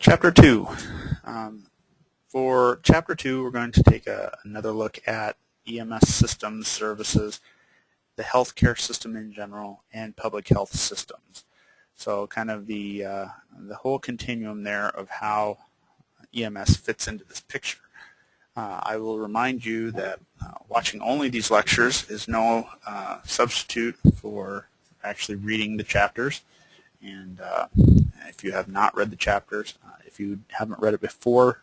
Chapter 2. For Chapter 2, we're going to take another look at EMS systems, services, the healthcare system in general, and public health systems. So kind of the whole continuum there of how EMS fits into this picture. I will remind you that watching only these lectures is no substitute for actually reading the chapters. And if you have not read the chapters, if you haven't read it before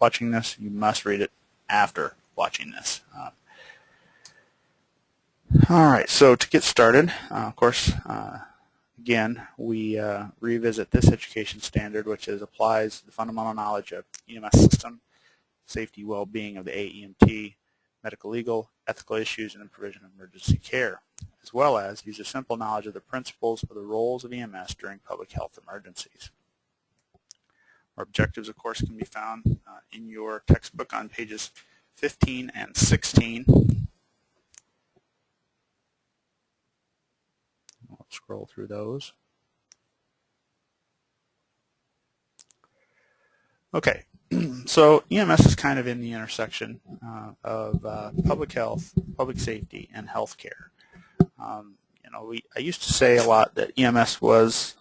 watching this, you must read it after watching this. All right, so to get started, of course, again, we revisit this education standard, which applies the fundamental knowledge of EMS system, safety, well-being of the AEMT, medical, legal, ethical issues, and the provision of emergency care, as well as use a simple knowledge of the principles of the roles of EMS during public health emergencies. Our objectives, of course, can be found in your textbook on pages 15 and 16. I'll scroll through those. Okay, so EMS is kind of in the intersection of public health, public safety, and healthcare. I used to say a lot that EMS was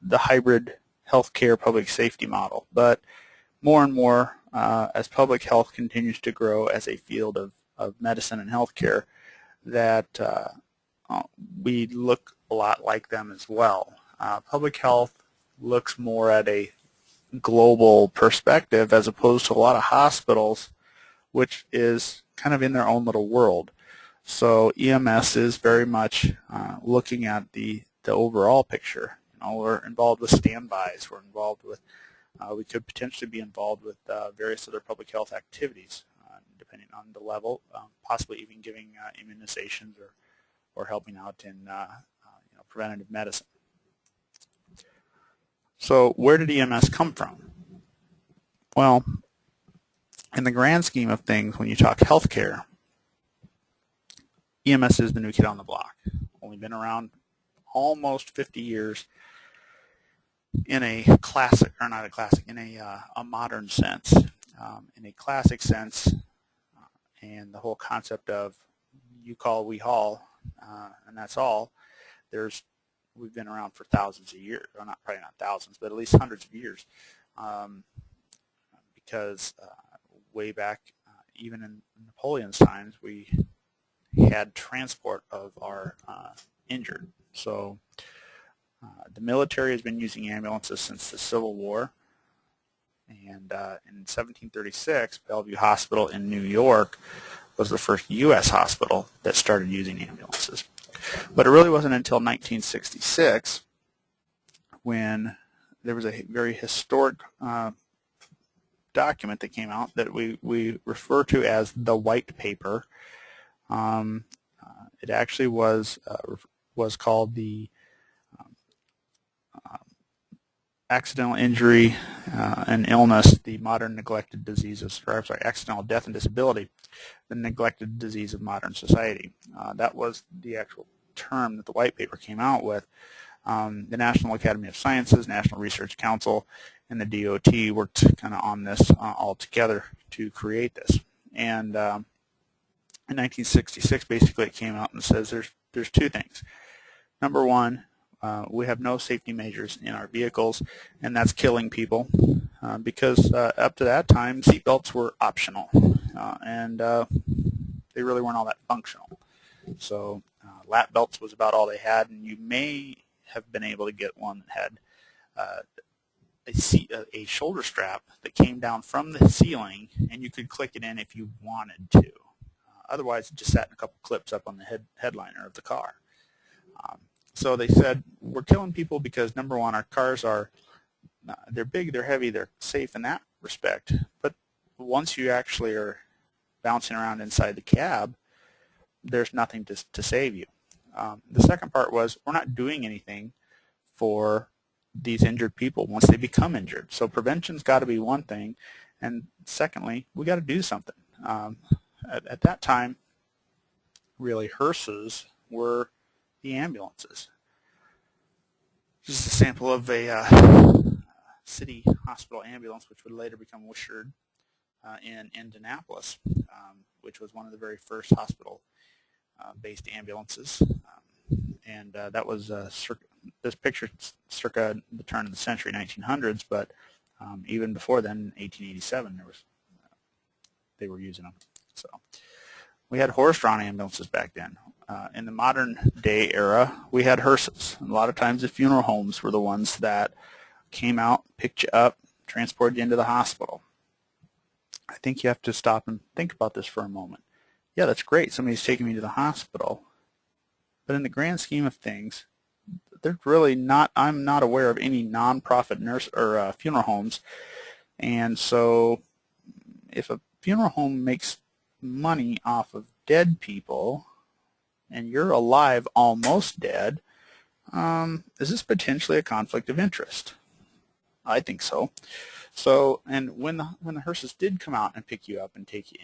the hybrid healthcare public safety model, but more and more as public health continues to grow as a field of medicine and healthcare, that we look a lot like them as well. Public health looks more at a global perspective as opposed to a lot of hospitals, which is kind of in their own little world. So EMS is very much looking at the overall picture. We're involved with standbys. We're involved with, we could potentially be involved with various other public health activities, depending on the level, possibly even giving immunizations or helping out in preventative medicine. So where did EMS come from? Well, in the grand scheme of things, when you talk healthcare, EMS is the new kid on the block. Only been around almost 50 years in a classic, or not a classic, in a modern sense. In a classic sense, and the whole concept of you call, we haul, and that's all, we've been around for thousands of years, well, probably not thousands, but at least hundreds of years, because way back, even in Napoleon's times, we had transport of our injured. So the military has been using ambulances since the Civil War, and in 1736, Bellevue Hospital in New York was the first U.S. hospital that started using ambulances. But it really wasn't until 1966 when there was a very historic document that came out that we refer to as the White Paper. It actually was called the Accidental Injury and Illness, the Modern Neglected Diseases, or sorry, Accidental Death and Disability, the Neglected Disease of Modern Society. That was the actual term that the White Paper came out with. The National Academy of Sciences, National Research Council, and the DOT worked kind of on this all together to create this. And in 1966, basically, it came out and says there's two things. Number one, we have no safety measures in our vehicles, and that's killing people because up to that time, seatbelts were optional, and they really weren't all that functional. So lap belts was about all they had, and you may have been able to get one that had a shoulder strap that came down from the ceiling, and you could click it in if you wanted to. Otherwise, it just sat in a couple clips up on the headliner of the car. So they said, we're killing people because, number one, our cars they're big, they're heavy, they're safe in that respect. But once you actually are bouncing around inside the cab, there's nothing to save you. The second part was, we're not doing anything for these injured people once they become injured. So prevention's got to be one thing, and secondly, we got to do something. At that time, really, hearses were the ambulances. This is a sample of a City Hospital ambulance, which would later become Wishard, in Indianapolis, which was one of the very first hospital-based ambulances. And that was this picture circa the turn of the century, 1900s, but even before then, 1887, they were using them. So we had horse-drawn ambulances back then. In the modern day era, we had hearses. A lot of times the funeral homes were the ones that came out, picked you up, transported you into the hospital. I think you have to stop and think about this for a moment. Yeah, that's great. Somebody's taking me to the hospital. But in the grand scheme of things, there's really not, I'm not aware of any nonprofit nurse or funeral homes. And so if a funeral home makes money off of dead people and you're alive almost dead, is this potentially a conflict of interest? I think so. So, and when the hearses did come out and pick you up and take you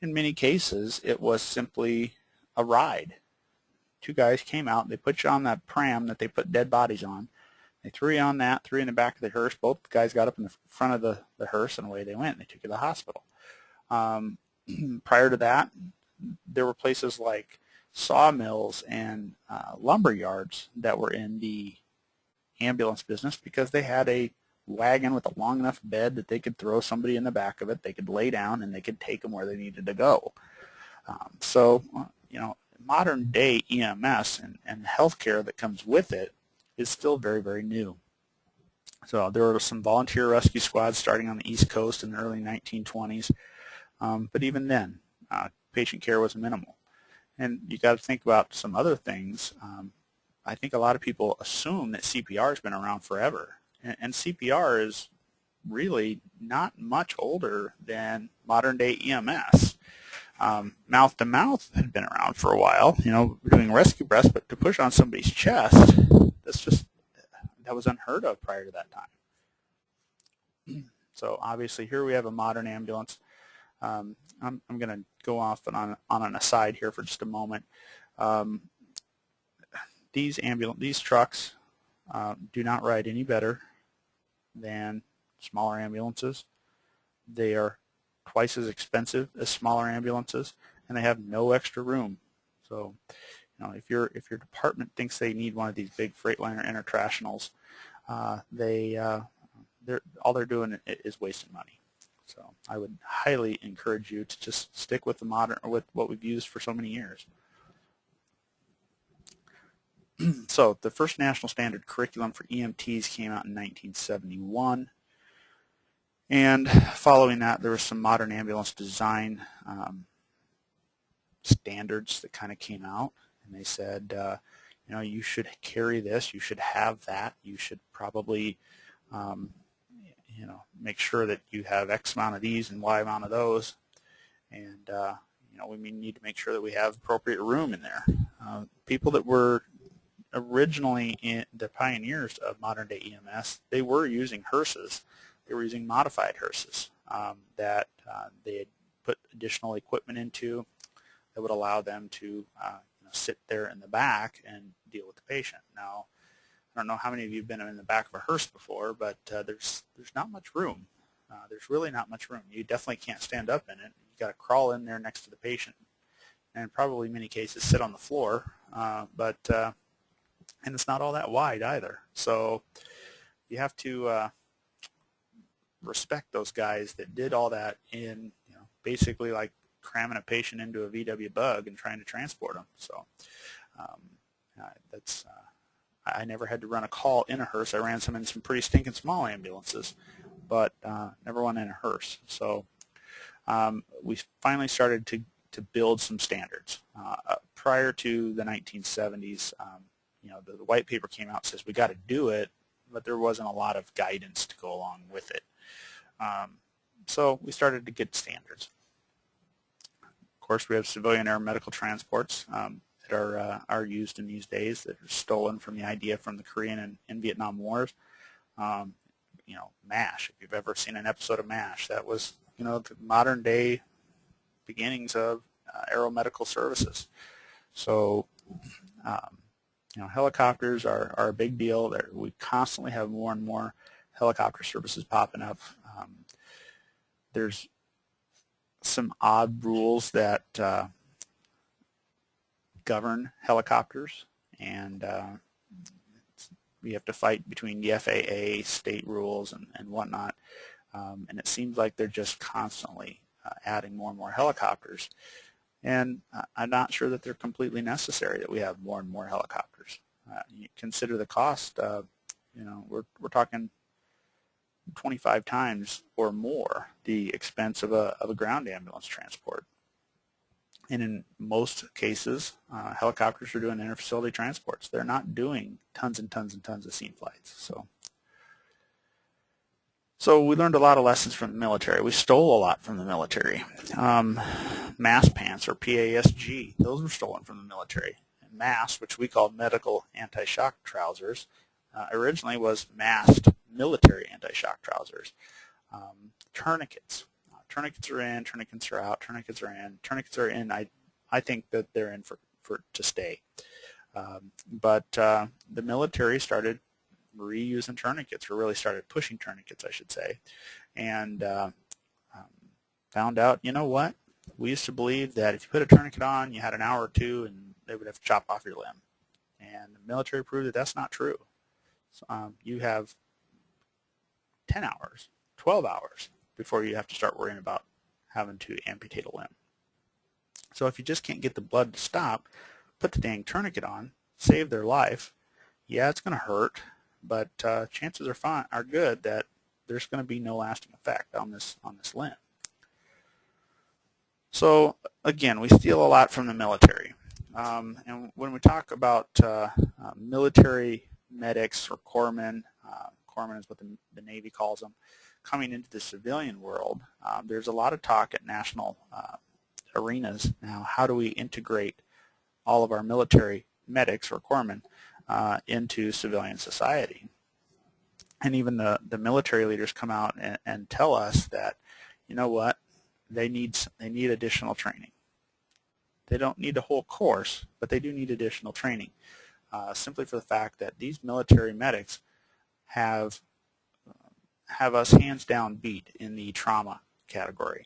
in many cases it was simply a ride. Two guys came out, they put you on that pram that they put dead bodies on. They threw you on that, threw you in the back of the hearse. Both guys got up in the front of the hearse and away they went. They took you to the hospital. Prior to that, there were places like sawmills and lumber yards that were in the ambulance business because they had a wagon with a long enough bed that they could throw somebody in the back of it. They could lay down and they could take them where they needed to go. So, you know, modern day EMS and healthcare that comes with it is still very, very new. So there were some volunteer rescue squads starting on the East Coast in the early 1920s, but even then, patient care was minimal. And you got to think about some other things. I think a lot of people assume that CPR has been around forever, and CPR is really not much older than modern day EMS. Mouth-to-mouth had been around for a while, you know, doing rescue breaths, but to push on somebody's chest, that was unheard of prior to that time. So obviously here we have a modern ambulance. I'm going to go off on an aside here for just a moment. These trucks do not ride any better than smaller ambulances. They are twice as expensive as smaller ambulances, and they have no extra room. So, you know, if your department thinks they need one of these big Freightliner Intertractionals, all they're doing is wasting money. So I would highly encourage you to just stick with with what we've used for so many years. So the first national standard curriculum for EMTs came out in 1971. And following that, there was some modern ambulance design standards that kind of came out, and they said, you know, you should carry this, you should have that, you should probably, you know, make sure that you have X amount of these and Y amount of those, and you know, we need to make sure that we have appropriate room in there. People that were originally the pioneers of modern day EMS, they were using hearses. They were using modified hearses that they had put additional equipment into that would allow them to you know, sit there in the back and deal with the patient. Now, I don't know how many of you have been in the back of a hearse before, but there's not much room. There's really not much room. You definitely can't stand up in it. You've got to crawl in there next to the patient, and probably in many cases sit on the floor. And it's not all that wide either. So you have to respect those guys that did all that in, you know, basically like cramming a patient into a VW bug and trying to transport them. So I never had to run a call in a hearse. I ran some in some pretty stinking small ambulances, but never one in a hearse. So we finally started to build some standards. Prior to the 1970s, you know, the white paper came out and says we got to do it, but there wasn't a lot of guidance to go along with it. So we started to get standards. Of course, we have civilian air medical transports that are used in these days that are stolen from the idea from the Korean and Vietnam Wars. You know, MASH. If you've ever seen an episode of MASH, that was, you know, the modern day beginnings of aeromedical services. So, you know, helicopters are a big deal. We constantly have more and more helicopter services popping up. There's some odd rules that govern helicopters, and we have to fight between the FAA, state rules, and whatnot. And it seems like they're just constantly adding more and more helicopters. And I'm not sure that they're completely necessary that we have more and more helicopters. You consider the cost. We're talking 25 times or more the expense of a ground ambulance transport. And in most cases, helicopters are doing interfacility transports. They're not doing tons and tons and tons of scene flights. So we learned a lot of lessons from the military. We stole a lot from the military. MAST pants, or PASG, those were stolen from the military. And MAST, which we called medical anti-shock trousers, originally was MAST, military anti-shock trousers. Tourniquets. Tourniquets are in, tourniquets are out, tourniquets are in. Tourniquets are in. I think that they're in to stay. But the military started reusing tourniquets, or really started pushing tourniquets, I should say, and found out, you know what? We used to believe that if you put a tourniquet on, you had an hour or two and they would have to chop off your limb. And the military proved that that's not true. So, you have 10 hours, 12 hours before you have to start worrying about having to amputate a limb. So if you just can't get the blood to stop, put the dang tourniquet on, save their life. Yeah, it's going to hurt, but chances are good that there's going to be no lasting effect on this limb. So again, we steal a lot from the military. And when we talk about military medics or corpsmen, corpsmen is what the Navy calls them, coming into the civilian world, there's a lot of talk at national arenas now. How do we integrate all of our military medics or corpsmen into civilian society? And even the military leaders come out and tell us that, you know what, they need additional training. They don't need a whole course, but they do need additional training, simply for the fact that these military medics have us hands down beat in the trauma category.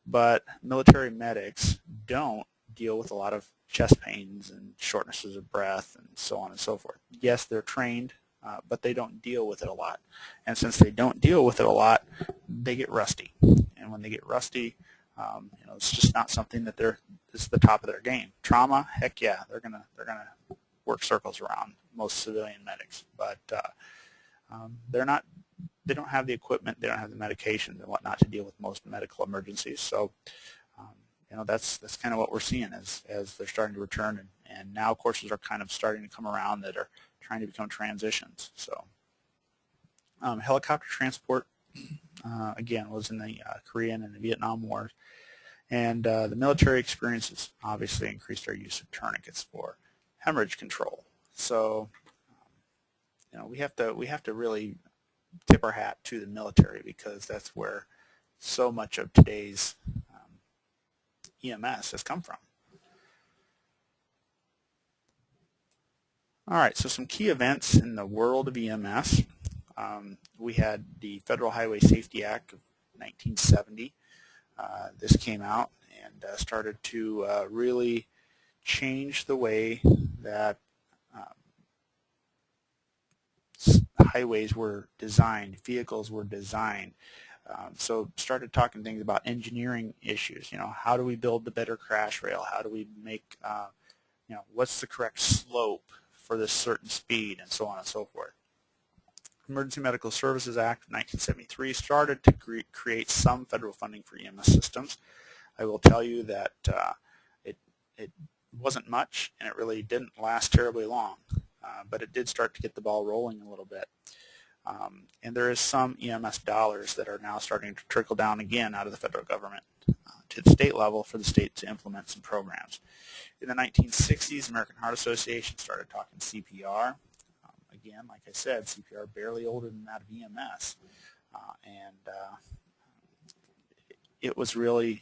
But military medics don't deal with a lot of chest pains and shortnesses of breath and so on and so forth. Yes, they're trained, but they don't deal with it a lot. And since they don't deal with it a lot, they get rusty. And when they get rusty, it's just not something that it's the top of their game. Trauma, heck yeah, they're gonna work circles around most civilian medics, but they don't have the equipment, they don't have the medications and whatnot to deal with most medical emergencies. So that's kind of what we're seeing as they're starting to return, and now courses are kind of starting to come around that are trying to become transitions. So helicopter transport again was in the Korean and the Vietnam Wars, and the military experiences obviously increased our use of tourniquets for hemorrhage control. So we have to really tip our hat to the military, because that's where so much of today's EMS has come from. All right, so some key events in the world of EMS. We had the Federal Highway Safety Act of 1970. This came out and started to really change the way that highways were designed, vehicles were designed. So started talking things about engineering issues. How do we build the better crash rail? How do we make, what's the correct slope for this certain speed, and so on and so forth. Emergency Medical Services Act of 1973 started to create some federal funding for EMS systems. I will tell you that it wasn't much, and it really didn't last terribly long, but it did start to get the ball rolling a little bit. And there is some EMS dollars that are now starting to trickle down again out of the federal government to the state level for the state to implement some programs. In the 1960s, American Heart Association started talking CPR. Again, like I said, CPR barely older than that of EMS. It was really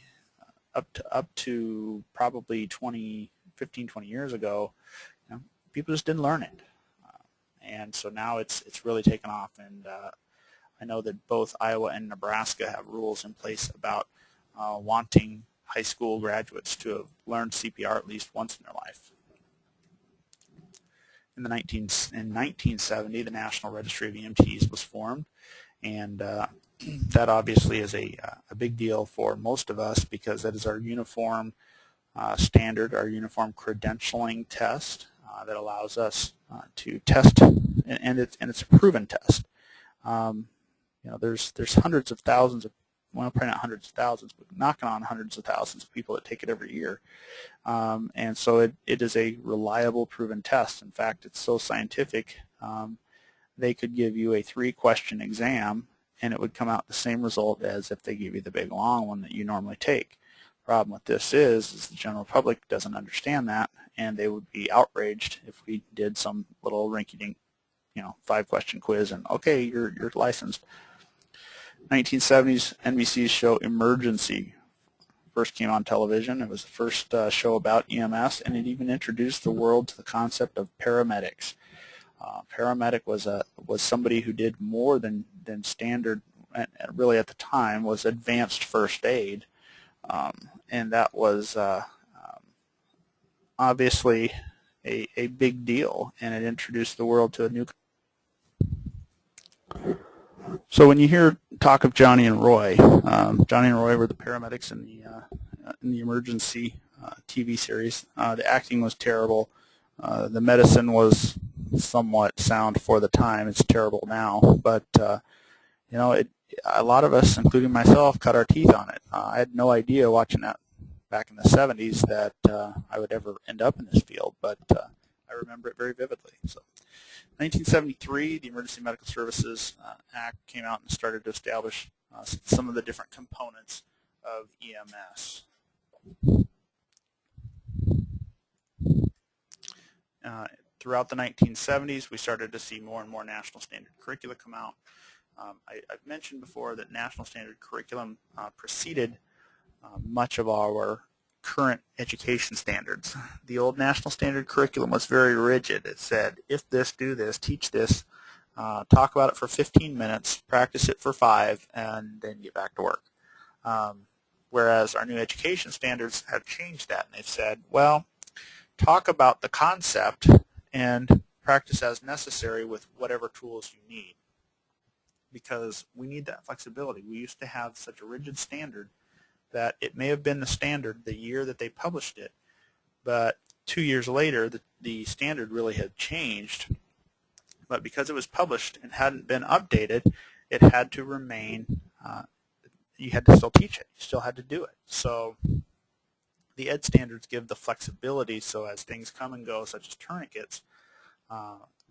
up to probably 15, 20 years ago, people just didn't learn it. And so now it's really taken off, and I know that both Iowa and Nebraska have rules in place about wanting high school graduates to have learned CPR at least once in their life. In 1970, the National Registry of EMTs was formed, and that obviously is a big deal for most of us because that is our uniform standard, our uniform credentialing test that allows us to test, and it's a proven test. There's hundreds of thousands of, well, probably not hundreds of thousands, but knocking on hundreds of thousands of people that take it every year. And so it is a reliable, proven test. In fact, it's so scientific, they could give you a 3-question exam, and it would come out the same result as if they give you the big, long one that you normally take. Problem with this is the general public doesn't understand that, and they would be outraged if we did some little rinky-dink, 5-question quiz and, okay, you're licensed. 1970s NBC's show Emergency first came on television. It was the first show about EMS, and it even introduced the world to the concept of paramedics. Paramedic was somebody who did more than standard, and really at the time was advanced first aid, and that was obviously a big deal, and it introduced the world to a new. So when you hear talk of Johnny and Roy, Johnny and Roy were the paramedics in the Emergency TV series. The acting was terrible. The medicine was somewhat sound for the time. It's terrible now, but a lot of us, including myself, cut our teeth on it. I had no idea watching that back in the 70s that I would ever end up in this field, but I remember it very vividly. So, 1973, the Emergency Medical Services Act came out and started to establish some of the different components of EMS. Throughout the 1970s, we started to see more and more national standard curricula come out. I've mentioned before that national standard curriculum preceded much of our current education standards. The old national standard curriculum was very rigid. It said, if this, do this, teach this, talk about it for 15 minutes, practice it for 5, and then get back to work. Whereas our new education standards have changed that, and they've said, well, talk about the concept and practice as necessary with whatever tools you need, because we need that flexibility. We used to have such a rigid standard that it may have been the standard the year that they published it, but 2 years later the standard really had changed. But because it was published and hadn't been updated, it had to remain, you had to still teach it, you still had to do it. So the ed standards give the flexibility, so as things come and go, such as tourniquets,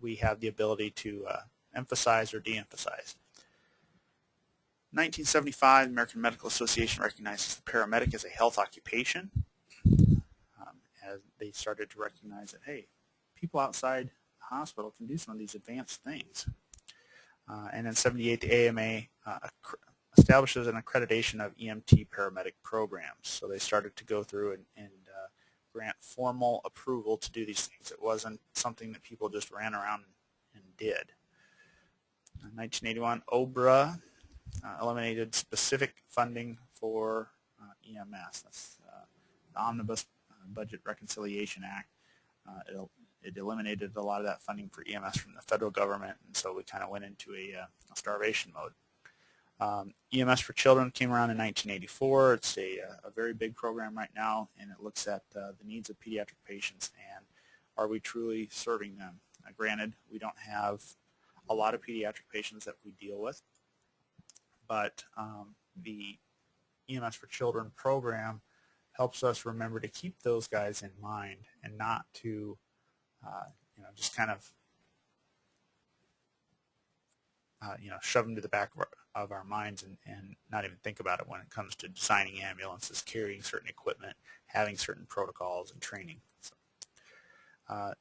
we have the ability to emphasize or de-emphasize. 1975, the American Medical Association recognizes the paramedic as a health occupation, as they started to recognize that, hey, people outside the hospital can do some of these advanced things. And in 78, the AMA establishes an accreditation of EMT paramedic programs. So they started to go through and grant formal approval to do these things. It wasn't something that people just ran around and did. In 1981, OBRA eliminated specific funding for EMS. That's the Omnibus Budget Reconciliation Act. It eliminated a lot of that funding for EMS from the federal government, and so we kind of went into a starvation mode. EMS for Children came around in 1984. It's a very big program right now, and it looks at the needs of pediatric patients and are we truly serving them. Granted, we don't have a lot of pediatric patients that we deal with, but the EMS for Children program helps us remember to keep those guys in mind and not to just kind of shove them to the back of our minds and not even think about it when it comes to designing ambulances, carrying certain equipment, having certain protocols and training. So,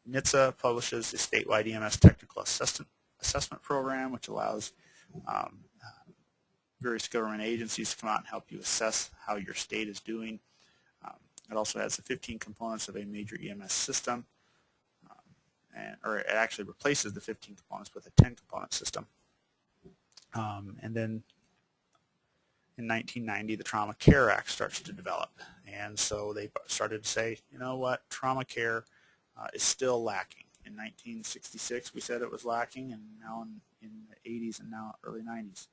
NHTSA publishes a statewide EMS technical assessment program, which allows various government agencies to come out and help you assess how your state is doing. It also has the 15 components of a major EMS system, or it actually replaces the 15 components with a 10-component system. And then in 1990, the Trauma Care Act starts to develop. And so they started to say, you know what, trauma care is still lacking. In 1966, we said it was lacking, and now in the 80s and now early 90s,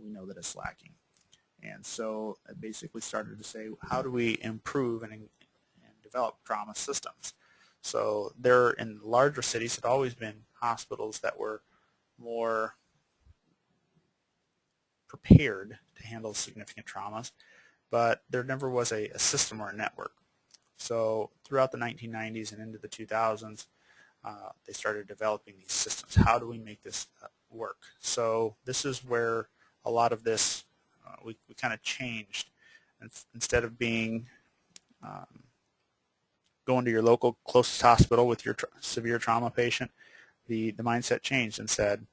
we know that it's lacking. And so it basically started to say, how do we improve and develop trauma systems? So there, in larger cities, had always been hospitals that were more prepared to handle significant traumas, but there never was a system or a network. So throughout the 1990s and into the 2000s, they started developing these systems. How do we make this work? So this is where a lot of this, we kind of changed. Instead of being going to your local closest hospital with your severe trauma patient, the mindset changed and said,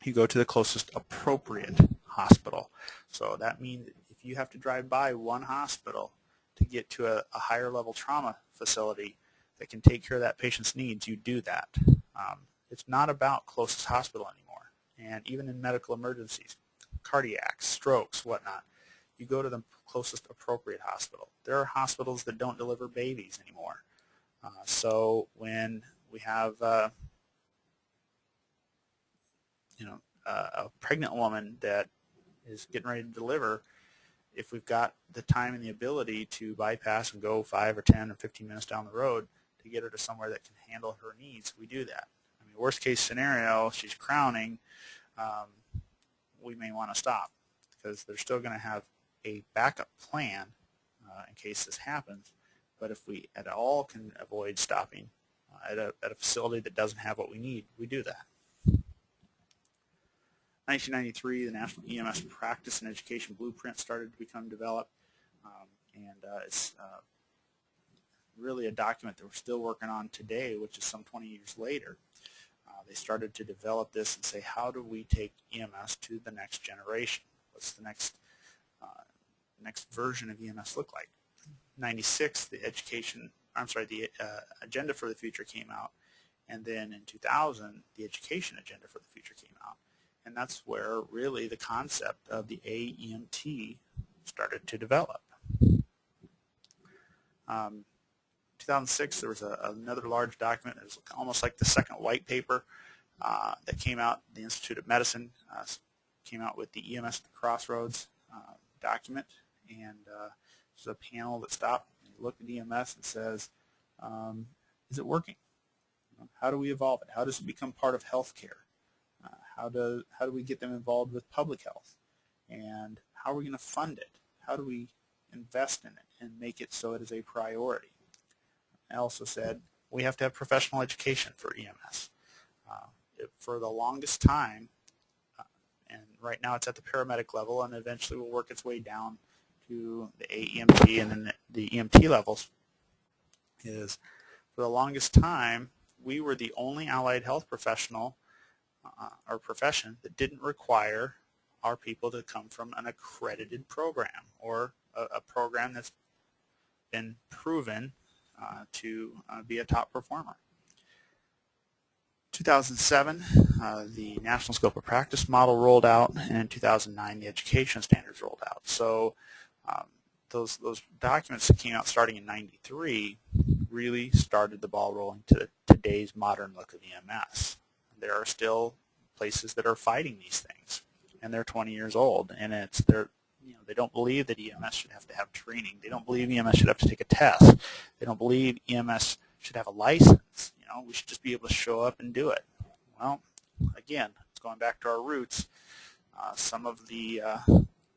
you go to the closest appropriate hospital. So that means if you have to drive by one hospital to get to a higher level trauma facility that can take care of that patient's needs, you do that. It's not about closest hospital anymore. And even in medical emergencies, cardiacs, strokes, whatnot, you go to the closest appropriate hospital. There are hospitals that don't deliver babies anymore. So when we have a pregnant woman that is getting ready to deliver, if we've got the time and the ability to bypass and go 5 or 10 or 15 minutes down the road to get her to somewhere that can handle her needs, we do that. I mean, worst case scenario, she's crowning, we may want to stop because they're still going to have a backup plan in case this happens. But if we at all can avoid stopping at a facility that doesn't have what we need, we do that. 1993, the National EMS Practice and Education Blueprint started to become developed, and it's really a document that we're still working on today, which is some 20 years later. They started to develop this and say, how do we take EMS to the next generation? What's the next version of EMS look like? 96, the Agenda for the Future came out, and then in 2000, the Education Agenda for the Future came out. And that's where really the concept of the AEMT started to develop. 2006, there was another large document. It was almost like the second white paper that came out. The Institute of Medicine came out with the EMS at the Crossroads document. And there's a panel that stopped and looked at EMS and says, is it working? How do we evolve it? How does it become part of healthcare? How do we get them involved with public health? And how are we going to fund it? How do we invest in it and make it so it is a priority? I also said we have to have professional education for EMS. For the longest time, and right now it's at the paramedic level and eventually will work its way down to the AEMT and then the EMT levels, is for the longest time we were the only allied health professional or profession that didn't require our people to come from an accredited program or a program that's been proven to be a top performer. 2007, the National Scope of Practice model rolled out, and in 2009, the education standards rolled out. So those documents that came out starting in '93 really started the ball rolling to today's modern look of EMS. There are still places that are fighting these things, and they're 20 years old, and they don't believe that EMS should have to have training. They don't believe EMS should have to take a test. They don't believe EMS should have a license. We should just be able to show up and do it. Well, again, it's going back to our roots. Some of the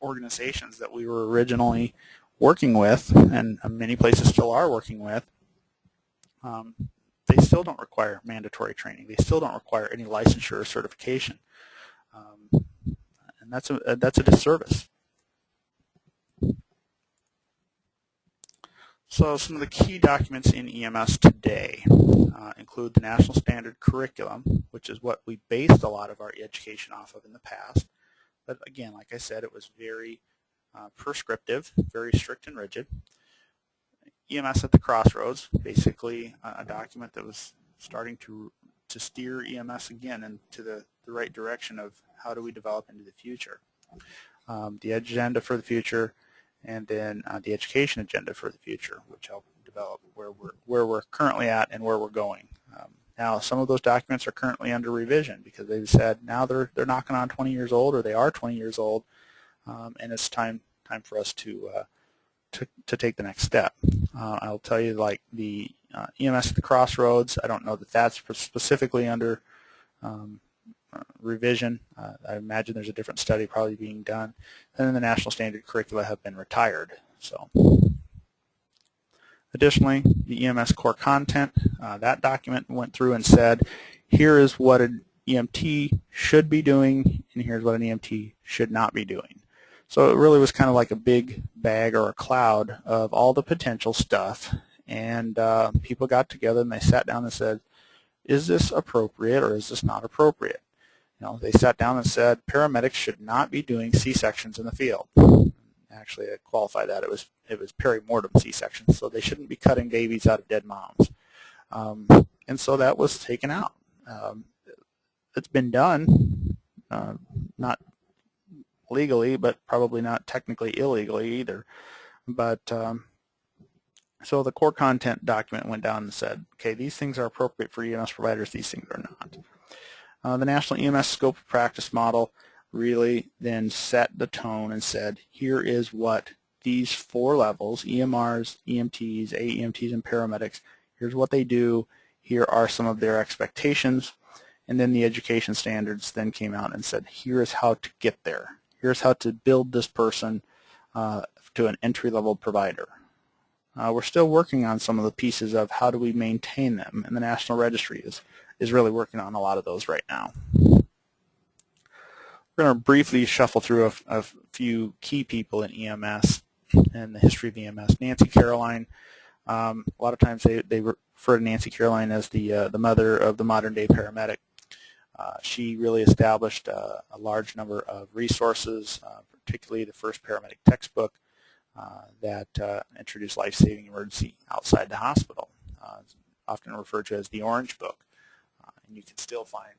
organizations that we were originally working with, and many places still are working with, they still don't require mandatory training. They still don't require any licensure or certification, and that's a disservice. So some of the key documents in EMS today include the National Standard Curriculum, which is what we based a lot of our education off of in the past. But again, like I said, it was very prescriptive, very strict and rigid. EMS at the Crossroads, basically a document that was starting to steer EMS again into the right direction of how do we develop into the future. The agenda for the future, and then the education agenda for the future, which help develop where we're currently at and where we're going. Now, some of those documents are currently under revision because they've said now they're knocking on 20 years old, or they are 20 years old, and it's time for us to take the next step. I'll tell you, like the EMS at the Crossroads, I don't know that that's specifically under revision. I imagine there's a different study probably being done. And then the national standard curricula have been retired. So, additionally, the EMS core content, that document went through and said, here is what an EMT should be doing, and here's what an EMT should not be doing. So it really was kind of like a big bag or a cloud of all the potential stuff, and people got together and they sat down and said, is this appropriate or is this not appropriate? You know, they sat down and said paramedics should not be doing C-sections in the field. Actually, I qualify that. It was perimortem C-sections, so they shouldn't be cutting babies out of dead moms. And so that was taken out. It's been done, not legally, but probably not technically illegally either. But so the core content document went down and said, okay, these things are appropriate for EMS providers, these things are not. The National EMS Scope of Practice Model really then set the tone and said, here is what these 4 levels, EMRs, EMTs, AEMTs, and paramedics, here's what they do, here are some of their expectations, and then the education standards then came out and said, here is how to get there. Here's how to build this person to an entry-level provider. We're still working on some of the pieces of how do we maintain them, and the National Registry is really working on a lot of those right now. We're going to briefly shuffle through a few key people in EMS and the history of EMS. Nancy Caroline, a lot of times they refer to Nancy Caroline as the mother of the modern-day paramedic. She really established a large number of resources, particularly the first paramedic textbook that introduced life-saving emergency outside the hospital. It's often referred to as the Orange Book. And you can still find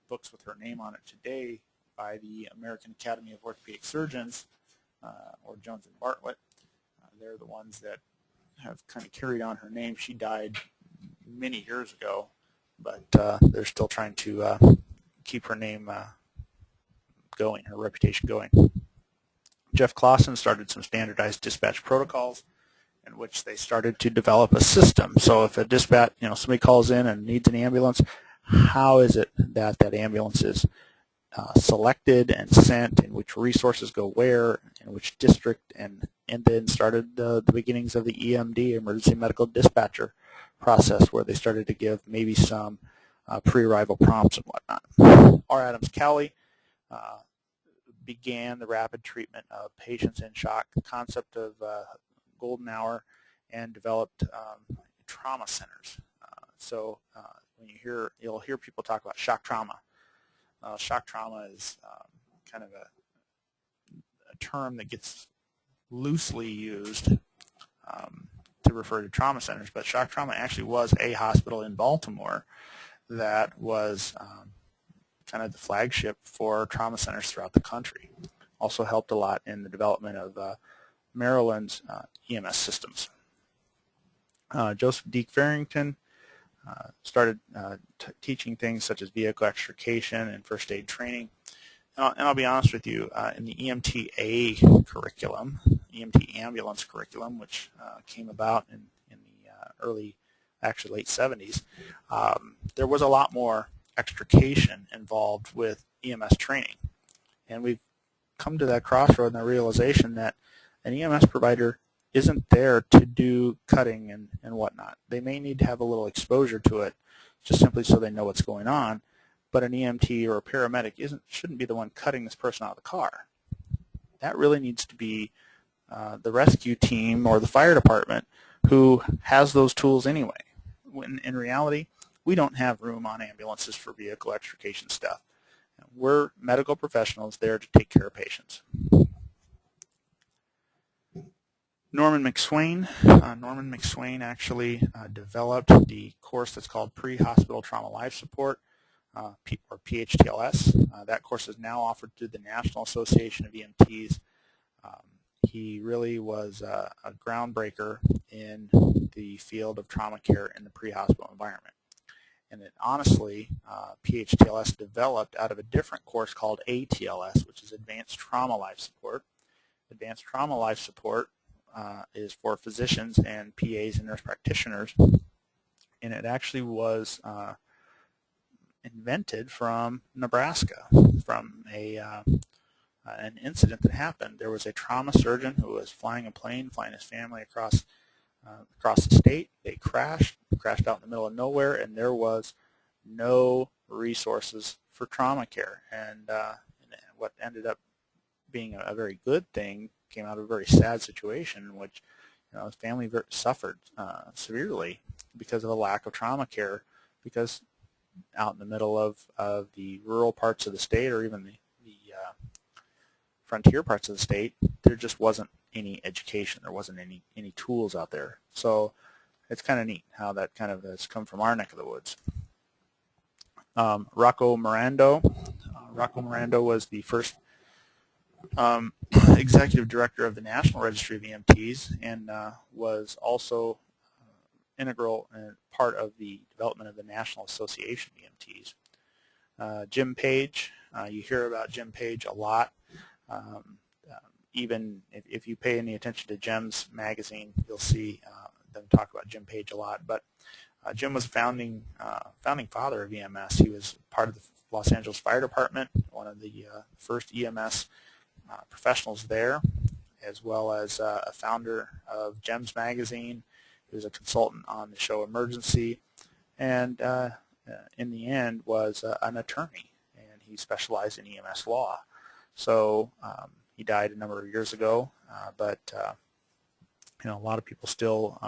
books with her name on it today by the American Academy of Orthopedic Surgeons, or Jones and Bartlett. They're the ones that have kind of carried on her name. She died many years ago, but they're still trying to keep her name going, her reputation going. Jeff Clausen started some standardized dispatch protocols in which they started to develop a system. So if a dispatch, somebody calls in and needs an ambulance, how is it that that ambulance is selected and sent, and which resources go where, in which district, and then started the beginnings of the EMD, Emergency Medical Dispatcher process, where they started to give maybe some pre-arrival prompts and whatnot. R. Adams Cowley began the rapid treatment of patients in shock, the concept of golden hour, and developed trauma centers. So when you'll hear people talk about shock trauma. Shock trauma is kind of a term that gets loosely used to refer to trauma centers, but shock trauma actually was a hospital in Baltimore that was kind of the flagship for trauma centers throughout the country. Also helped a lot in the development of Maryland's EMS systems. Joseph Deke Farrington started teaching things such as vehicle extrication and first aid training. And I'll be honest with you, in the EMT curriculum, EMT ambulance curriculum, which came about in the late 70s, there was a lot more extrication involved with EMS training. And we've come to that crossroad and the realization that an EMS provider isn't there to do cutting and whatnot. They may need to have a little exposure to it just simply so they know what's going on, but an EMT or a paramedic shouldn't be the one cutting this person out of the car. That really needs to be the rescue team or the fire department who has those tools anyway. When in reality, we don't have room on ambulances for vehicle extrication stuff. We're medical professionals there to take care of patients. Norman McSwain. Norman McSwain actually developed the course that's called Pre-Hospital Trauma Life Support. or PHTLS. That course is now offered through the National Association of EMTs. He really was a groundbreaker in the field of trauma care in the pre-hospital environment. And it honestly, PHTLS developed out of a different course called ATLS, which is Advanced Trauma Life Support. Advanced Trauma Life Support is for physicians and PAs and nurse practitioners, and it actually was invented from Nebraska, from an incident that happened. There was a trauma surgeon who was flying a plane, flying his family across the state. They crashed out in the middle of nowhere, and there was no resources for trauma care. And what ended up being a very good thing came out of a very sad situation in which his family suffered severely because of a lack of trauma care, because out in the middle of the rural parts of the state, or even the frontier parts of the state, there just wasn't any education. There wasn't any tools out there. So it's kind of neat how that kind of has come from our neck of the woods. Rocco Mirando. Rocco Mirando was the first executive director of the National Registry of EMTs, and was also integral and part of the development of the National Association of EMTs. Jim Page, you hear about Jim Page a lot. Even if you pay any attention to GEMS magazine, you'll see them talk about Jim Page a lot. But Jim was a founding father of EMS. He was part of the Los Angeles Fire Department, one of the first EMS professionals there, as well as a founder of GEMS magazine. He was a consultant on the show Emergency, and in the end was an attorney, and he specialized in EMS law. So he died a number of years ago, but a lot of people still,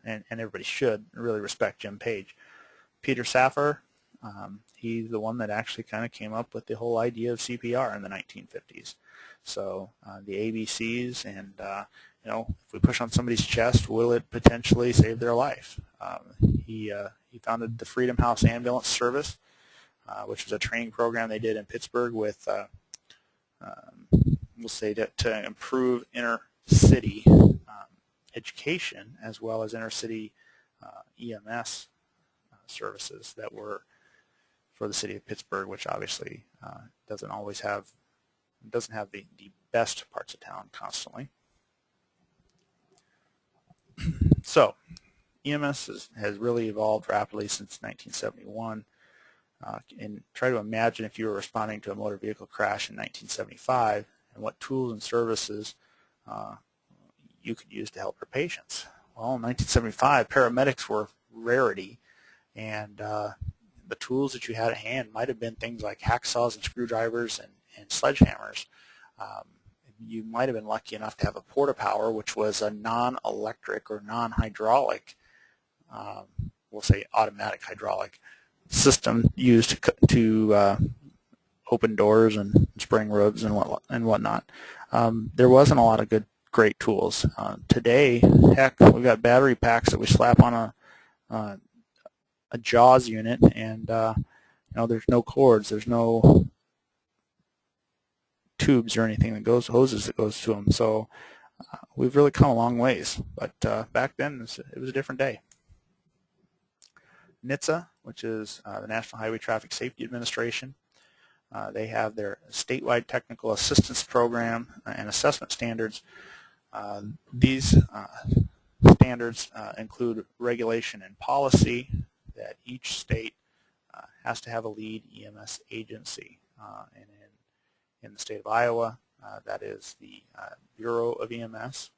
and everybody should really respect Jim Page. Peter Safar, he's the one that actually kind of came up with the whole idea of CPR in the 1950s. So the ABCs, and if we push on somebody's chest, will it potentially save their life? He founded the Freedom House Ambulance Service, which was a training program they did in Pittsburgh with, we'll say, to improve inner city education, as well as inner city EMS services that were for the city of Pittsburgh, which obviously doesn't have the best parts of town constantly. So EMS has really evolved rapidly since 1971. And try to imagine if you were responding to a motor vehicle crash in 1975 and what tools and services you could use to help your patients. Well, in 1975, paramedics were rarity, and the tools that you had at hand might have been things like hacksaws and screwdrivers and sledgehammers. You might have been lucky enough to have a porta-power, which was a non-electric or non-hydraulic, we'll say automatic hydraulic system used to open doors and spring roads and whatnot. There wasn't a lot of great tools. Today, heck, we've got battery packs that we slap on a JAWS unit, and there's no cords, there's no tubes or anything that goes, hoses that goes to them. So we've really come a long ways. But back then, it was a different day. NHTSA, which is the National Highway Traffic Safety Administration, they have their statewide technical assistance program and assessment standards. These standards include regulation and policy that each state has to have a lead EMS agency. And in the state of Iowa, that is the Bureau of EMS,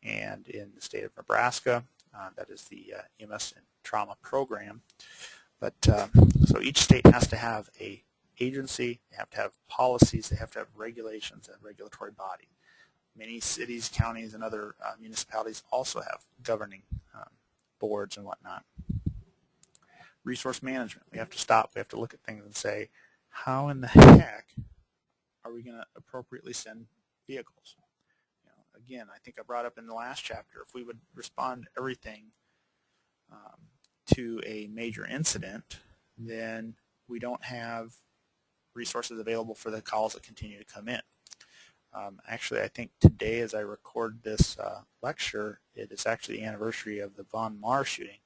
and in the state of Nebraska, that is the EMS and Trauma Program. But so each state has to have a agency, they have to have policies, they have to have regulations and regulatory body. Many cities, counties, and other municipalities also have governing boards and whatnot. Resource management. We have to stop. We have to look at things and say, how in the heck are we going to appropriately send vehicles? Again, I think I brought up in the last chapter, if we would respond everything to a major incident, then we don't have resources available for the calls that continue to come in. Actually, I think today, as I record this lecture, it is actually the anniversary of the Von Mar shooting,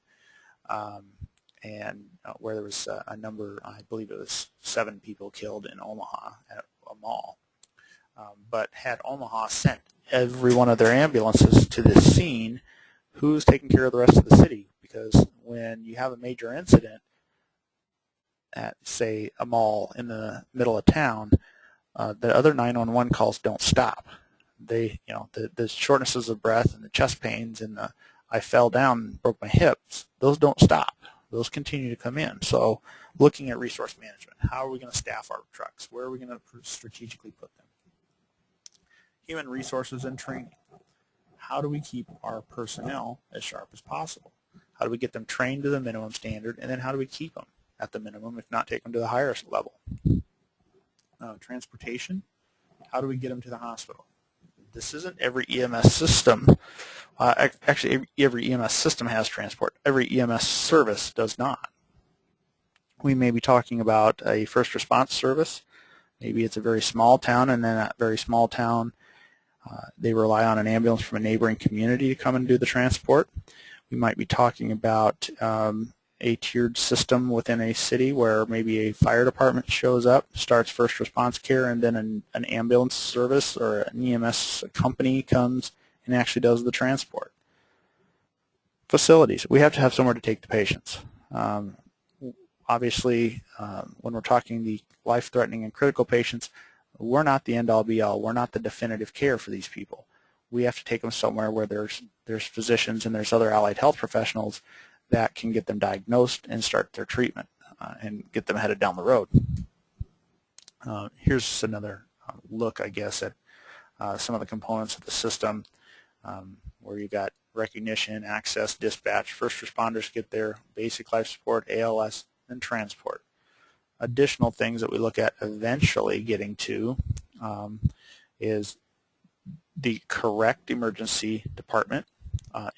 and where there was a number, I believe it was 7 people killed in Omaha at a mall. But had Omaha sent every one of their ambulances to this scene, who's taking care of the rest of the city? Because when you have a major incident at, say, a mall in the middle of town, the other 911 calls don't stop. They, the shortnesses of breath and the chest pains and the I fell down and broke my hips, those don't stop. Those continue to come in. So looking at resource management, how are we going to staff our trucks? Where are we going to strategically put them? Human resources and training. How do we keep our personnel as sharp as possible? How do we get them trained to the minimum standard, and then how do we keep them at the minimum, if not take them to the highest level? Transportation. How do we get them to the hospital? This isn't every EMS system. Actually, every EMS system has transport. Every EMS service does not. We may be talking about a first response service. Maybe it's a very small town, and then that very small town, they rely on an ambulance from a neighboring community to come and do the transport. We might be talking about a tiered system within a city where maybe a fire department shows up, starts first response care, and then an ambulance service or an EMS company comes and actually does the transport. Facilities. We have to have somewhere to take the patients. Obviously, when we're talking the life-threatening and critical patients, we're not the end-all be-all. We're not the definitive care for these people. We have to take them somewhere where there's physicians and there's other allied health professionals that can get them diagnosed and start their treatment and get them headed down the road. Here's another look, I guess, at some of the components of the system where you got recognition, access, dispatch, first responders get there, basic life support, ALS, and transport. Additional things that we look at eventually getting to is the correct emergency department,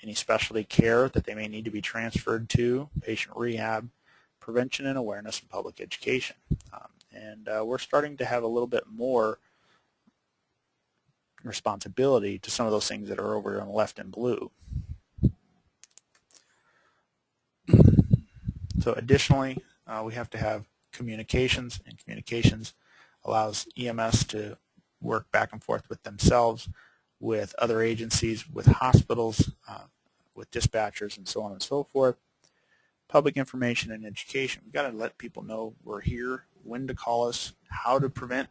any specialty care that they may need to be transferred to, patient rehab, prevention and awareness, and public education. And we're starting to have a little bit more responsibility to some of those things that are over on the left in blue. So additionally, we have to have communications, and communications allows EMS to work back and forth with themselves, with other agencies, with hospitals, with dispatchers, and so on and so forth. Public information and education. We've got to let people know we're here, when to call us, how to prevent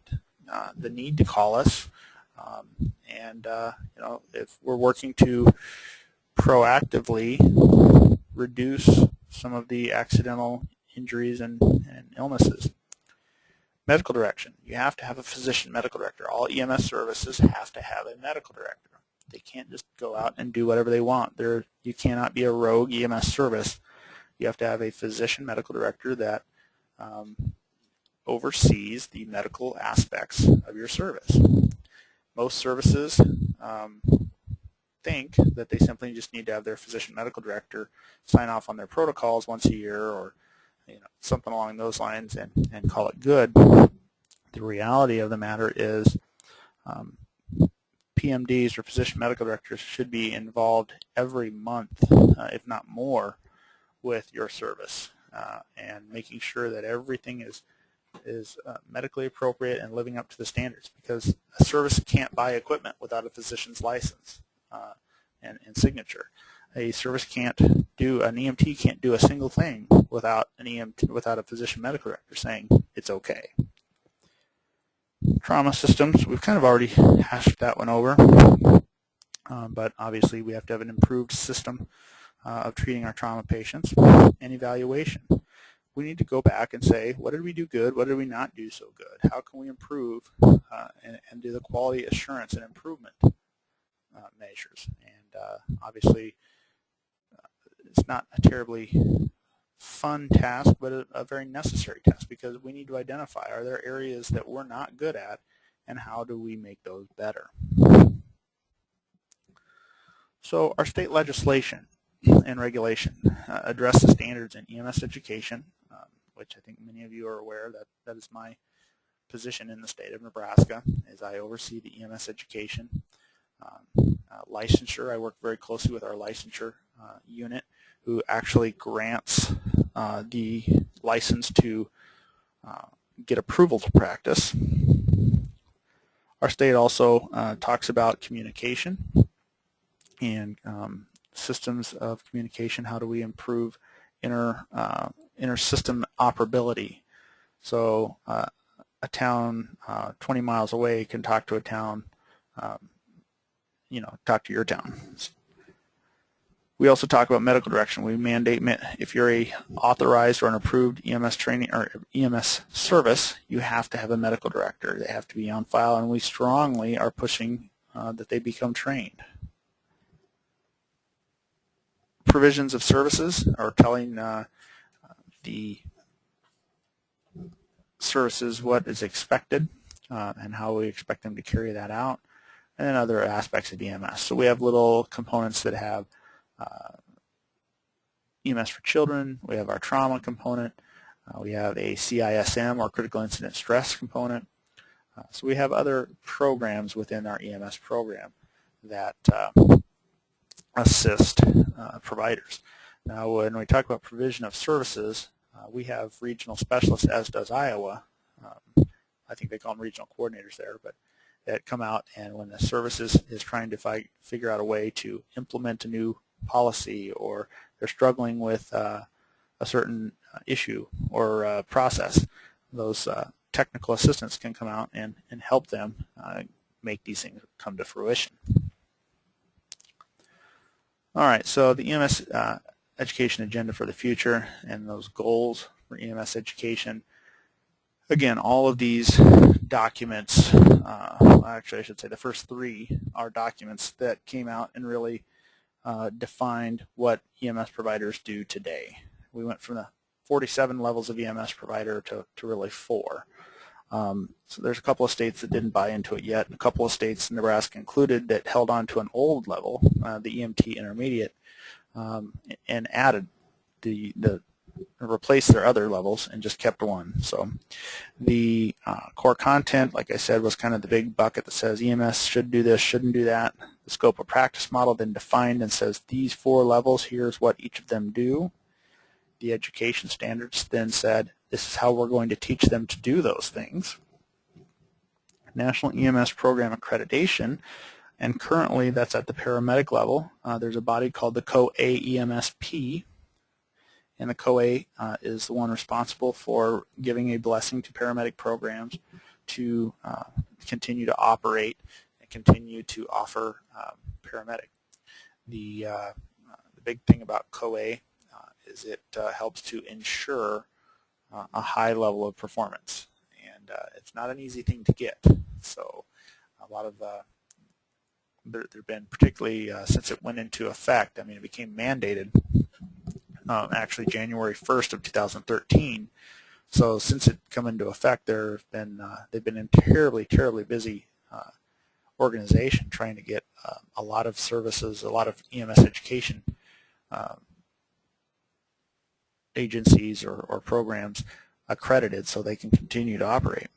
the need to call us, and if we're working to proactively reduce some of the accidental injuries and illnesses. Medical direction. You have to have a physician medical director. All EMS services have to have a medical director. They can't just go out and do whatever they want. You cannot be a rogue EMS service. You have to have a physician medical director that oversees the medical aspects of your service. Most services think that they simply just need to have their physician medical director sign off on their protocols once a year, or something along those lines, and call it good. The reality of the matter is PMDs, or physician medical directors, should be involved every month, if not more, with your service, and making sure that everything is medically appropriate and living up to the standards, because a service can't buy equipment without a physician's license and signature. A service can't do, an EMT can't do a single thing without without a physician medical director saying it's okay. Trauma systems, we've kind of already hashed that one over, but obviously we have to have an improved system of treating our trauma patients. And evaluation. We need to go back and say, what did we do good, what did we not do so good, how can we improve, and do the quality assurance and improvement measures. And obviously it's not a terribly fun task, but a very necessary task, because we need to identify, are there areas that we're not good at, and how do we make those better. So our state legislation and regulation address the standards in EMS education, which I think many of you are aware that that is my position in the state of Nebraska, is I oversee the EMS education. Licensure, I work very closely with our licensure unit, who actually grants the license to get approval to practice. Our state also talks about communication and systems of communication. How do we improve inter-system operability? So a town 20 miles away can talk to a town, talk to your town. We also talk about medical direction. We mandate if you're a authorized or an approved EMS training or EMS service, you have to have a medical director. They have to be on file, and we strongly are pushing that they become trained. Provisions of services are telling the services what is expected and how we expect them to carry that out, and then other aspects of EMS. So we have little components that have EMS for children. We have our trauma component. We have a CISM, or critical incident stress component. So we have other programs within our EMS program that assist providers. Now, when we talk about provision of services, we have regional specialists, as does Iowa. I think they call them regional coordinators there, but that come out, and when the service is trying to figure out a way to implement a new policy, or they're struggling with a certain issue or process, those technical assistants can come out and help them make these things come to fruition. All right, so the EMS education agenda for the future and those goals for EMS education. Again, all of these documents, actually I should say the first three are documents that came out and really defined what EMS providers do today. We went from the 47 levels of EMS provider to really 4. So there's a couple of states that didn't buy into it yet, and a couple of states, Nebraska included, that held on to an old level, the EMT intermediate, and added replaced their other levels and just kept one. So the core content, like I said, was kind of the big bucket that says EMS should do this, shouldn't do that. The scope of practice model then defined and says these 4 levels, here's what each of them do. The education standards then said this is how we're going to teach them to do those things. National EMS program accreditation, and currently that's at the paramedic level. There's a body called the AEMSP, and the COA is the one responsible for giving a blessing to paramedic programs to continue to operate and continue to offer paramedic. The big thing about COA is it helps to ensure a high level of performance, and it's not an easy thing to get. So a lot of there have been, particularly since it went into effect, I mean it became mandated actually January 1st of 2013. So since it come into effect, they've been a terribly busy organization trying to get a lot of services, a lot of EMS education agencies or programs accredited so they can continue to operate.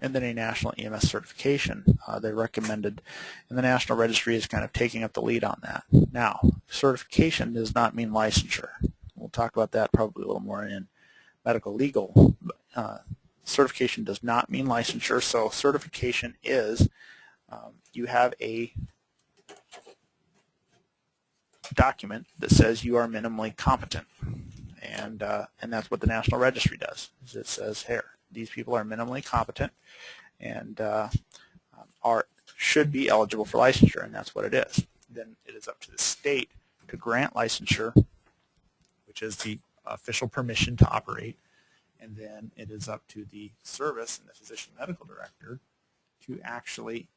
And then a national EMS certification they recommended, and the National Registry is kind of taking up the lead on that. Now, certification does not mean licensure. We'll talk about that probably a little more in medical legal. Certification does not mean licensure, so certification is you have a document that says you are minimally competent, and that's what the National Registry does. Is it says here these people are minimally competent and should be eligible for licensure, and that's what it is. Then it is up to the state to grant licensure, which is the official permission to operate, and then it is up to the service and the physician medical director to actually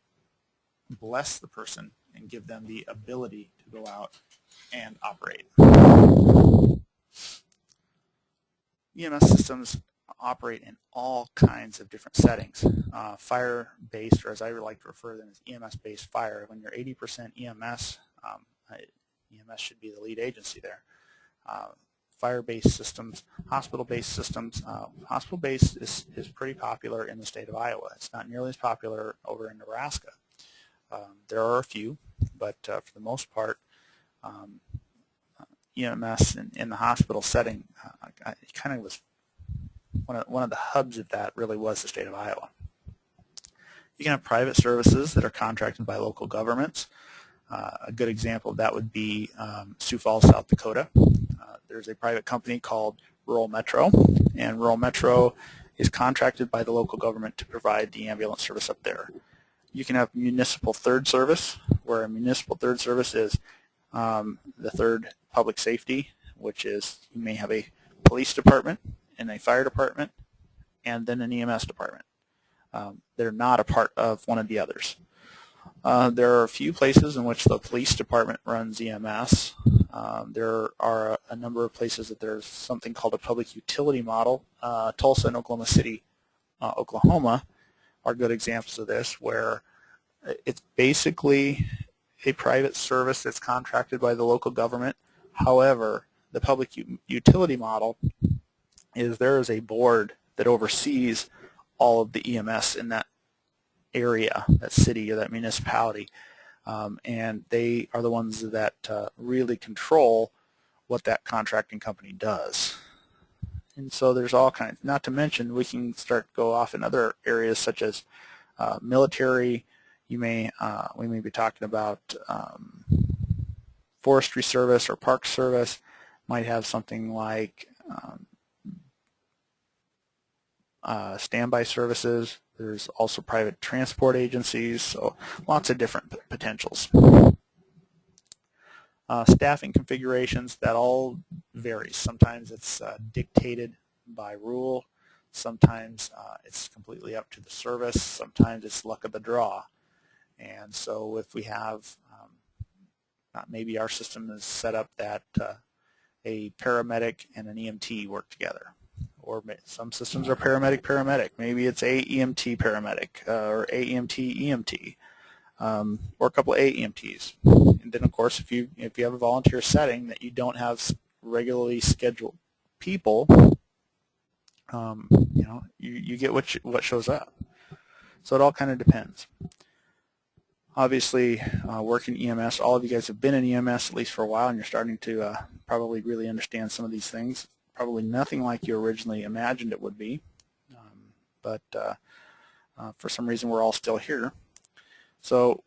bless the person and give them the ability to go out and operate. EMS systems operate in all kinds of different settings, fire-based, or as I like to refer to them as EMS-based fire. When you're 80% EMS, EMS should be the lead agency there. fire-based systems, hospital-based systems. Hospital-based is pretty popular in the state of Iowa. It's not nearly as popular over in Nebraska. There are a few, but for the most part, EMS in the hospital setting it kind of was one of the hubs of that really was the state of Iowa. You can have private services that are contracted by local governments. A good example of that would be Sioux Falls, South Dakota. There's a private company called Rural Metro, and Rural Metro is contracted by the local government to provide the ambulance service up there. You can have municipal third service, where a municipal third service is the third public safety, which is you may have a police department and a fire department and then an EMS department. They're not a part of one of the others. There are a few places in which the police department runs EMS. There are a number of places that there's something called a public utility model. Tulsa and Oklahoma City, Oklahoma are good examples of this, where it's basically a private service that's contracted by the local government. However, the public utility model is there is a board that oversees all of the EMS in that area, that city or that municipality, and they are the ones that really control what that contracting company does. And so there's all kinds, not to mention we can start to go off in other areas such as military. We may be talking about forestry service or park service. Might have something like standby services. There's also private transport agencies, so lots of different potentials. Staffing configurations, that all varies. Sometimes it's dictated by rule. Sometimes it's completely up to the service. Sometimes it's luck of the draw. And so if we have, maybe our system is set up that a paramedic and an EMT work together. Or some systems are paramedic. Maybe it's AEMT paramedic or AEMT EMT, or a couple of AEMTs. And then, of course, if you have a volunteer setting that you don't have regularly scheduled people, you get what shows up. So it all kind of depends. Obviously, working EMS, all of you guys have been in EMS at least for a while, and you're starting to probably really understand some of these things. Probably nothing like you originally imagined it would be, but for some reason we're all still here. So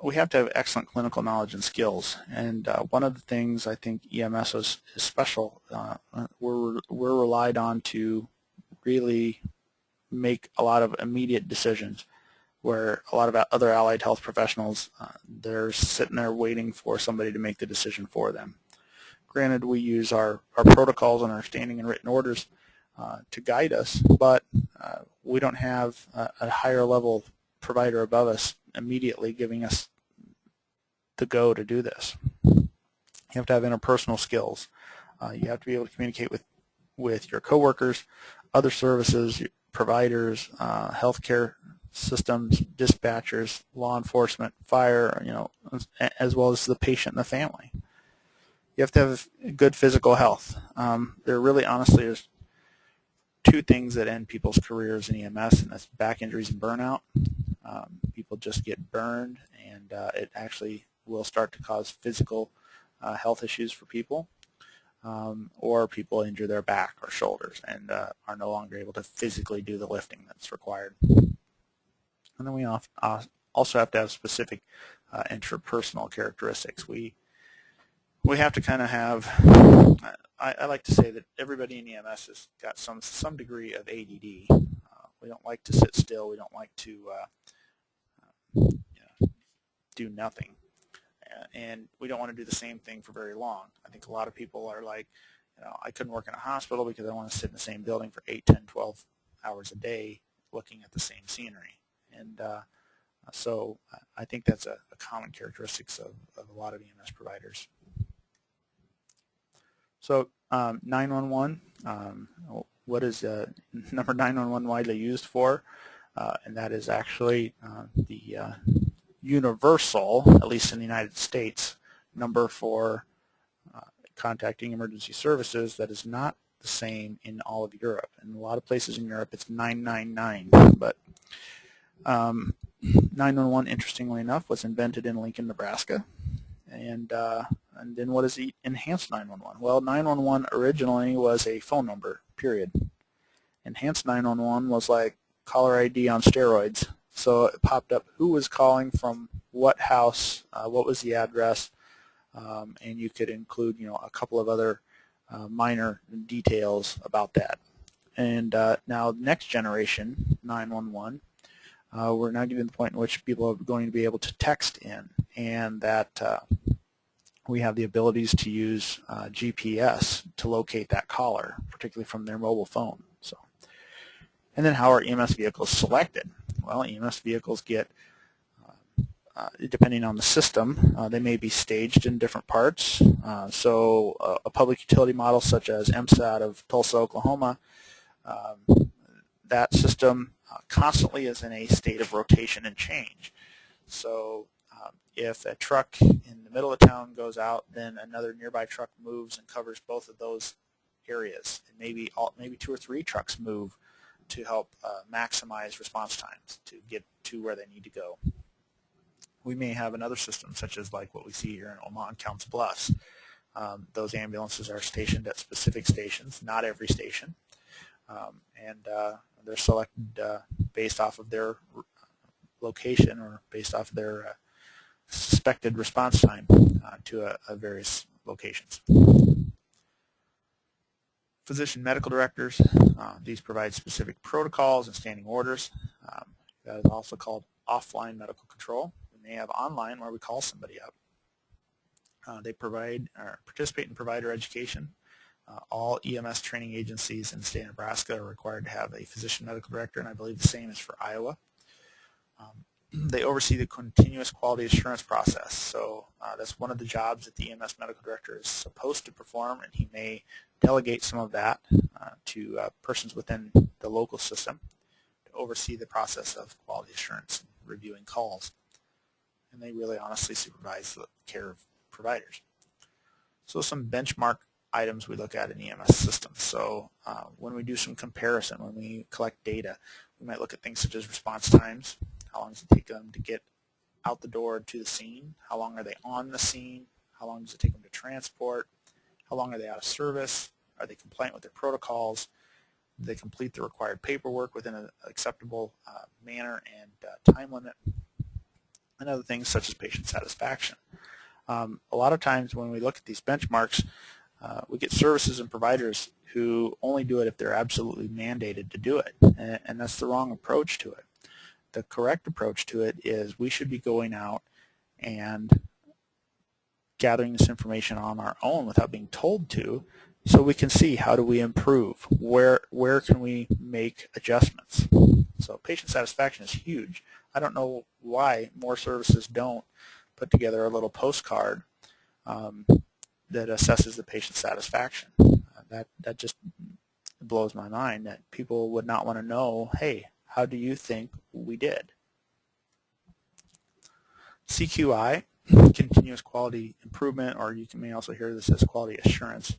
we have to have excellent clinical knowledge and skills, and one of the things I think EMS is special, we're relied on to really make a lot of immediate decisions, where a lot of other allied health professionals, they're sitting there waiting for somebody to make the decision for them. Granted, we use our protocols and our standing and written orders to guide us, but we don't have a higher level provider above us immediately giving us the go to do this. You have to have interpersonal skills. You have to be able to communicate with your coworkers, other services, providers, healthcare systems, dispatchers, law enforcement, fire, as well as the patient and the family. You have to have good physical health. There really, honestly, is two things that end people's careers in EMS, and that's back injuries and burnout. People just get burned, and it actually will start to cause physical health issues for people, or people injure their back or shoulders and are no longer able to physically do the lifting that's required. And then we also have to have specific interpersonal characteristics. We have to kind of have, I like to say that everybody in EMS has got some degree of ADD. We don't like to sit still. We don't like to do nothing. And we don't want to do the same thing for very long. I think a lot of people are like, I couldn't work in a hospital because I want to sit in the same building for 8, 10, 12 hours a day looking at the same scenery. And so I think that's a common characteristic of a lot of EMS providers. So 911, what is number 911 widely used for? And that is actually the universal, at least in the United States, number for contacting emergency services, that is not the same in all of Europe. In a lot of places in Europe, it's 999. But 911, interestingly enough, was invented in Lincoln, Nebraska. And then what is Enhanced 911? Well, 911 originally was a phone number, period. Enhanced 911 was like caller ID on steroids. So it popped up who was calling from what house, what was the address, and you could include, a couple of other minor details about that. And now next generation 911, we're now getting to the point in which people are going to be able to text in, and that we have the abilities to use GPS to locate that caller, particularly from their mobile phone. So, and then how are EMS vehicles selected? Well, EMS vehicles get, depending on the system, they may be staged in different parts. So a public utility model such as EMS out of Tulsa, Oklahoma, that system constantly is in a state of rotation and change. So if a truck in the middle of town goes out, then another nearby truck moves and covers both of those areas. And maybe 2 or 3 trucks move to help maximize response times to get to where they need to go. We may have another system, such as like what we see here in Omaha and Counts Bluffs. Those ambulances are stationed at specific stations, not every station, and they're selected based off of their location or based off of their suspected response time to various locations. Physician medical directors, these provide specific protocols and standing orders. That is also called offline medical control. We may have online where we call somebody up. They provide or participate in provider education. All EMS training agencies in the state of Nebraska are required to have a physician medical director, and I believe the same is for Iowa. They oversee the continuous quality assurance process. So that's one of the jobs that the EMS medical director is supposed to perform, and he may delegate some of that to persons within the local system to oversee the process of quality assurance and reviewing calls. And they really honestly supervise the care of providers. So some benchmark items we look at in EMS systems. So when we do some comparison, when we collect data, we might look at things such as response times. How long does it take them to get out the door to the scene? How long are they on the scene? How long does it take them to transport? How long are they out of service? Are they compliant with their protocols? Do they complete the required paperwork within an acceptable manner and time limit? And other things such as patient satisfaction. A lot of times when we look at these benchmarks, we get services and providers who only do it if they're absolutely mandated to do it, and that's the wrong approach to it. The correct approach to it is we should be going out and gathering this information on our own without being told to, so we can see how do we improve, where can we make adjustments. So patient satisfaction is huge. I don't know why more services don't put together a little postcard that assesses the patient satisfaction. That just blows my mind that people would not want to know, hey, how do you think we did? CQI, continuous quality improvement, or you may also hear this as quality assurance,